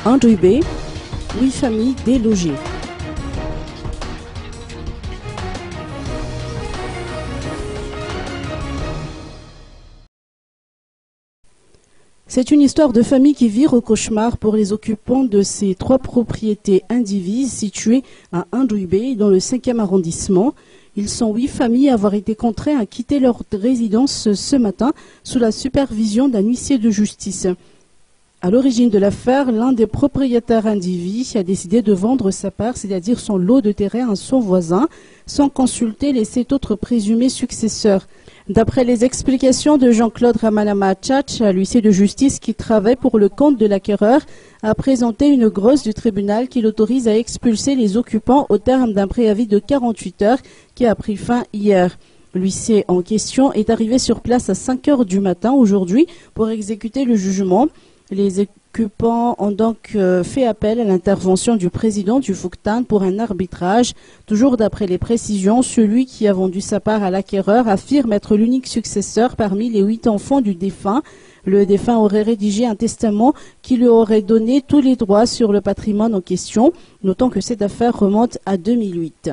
Andribé, 8 familles délogées. C'est une histoire de famille qui vire au cauchemar pour les occupants de ces 3 propriétés indivises situées à Andribé dans le 5e arrondissement. Ils sont 8 familles à avoir été contraints à quitter leur résidence ce matin sous la supervision d'un huissier de justice. À l'origine de l'affaire, l'un des propriétaires indivis a décidé de vendre sa part, c'est-à-dire son lot de terrain à son voisin, sans consulter les 7 autres présumés successeurs. D'après les explications de Jean-Claude Ramanama Tchatch, l'huissier de justice qui travaille pour le compte de l'acquéreur, a présenté une grosse du tribunal qui l'autorise à expulser les occupants au terme d'un préavis de 48 heures qui a pris fin hier. L'huissier en question est arrivé sur place à 5 heures du matin aujourd'hui pour exécuter le jugement. Les occupants ont donc fait appel à l'intervention du président du Fouctan pour un arbitrage. Toujours d'après les précisions, celui qui a vendu sa part à l'acquéreur affirme être l'unique successeur parmi les 8 enfants du défunt. Le défunt aurait rédigé un testament qui lui aurait donné tous les droits sur le patrimoine en question, notant que cette affaire remonte à 2008.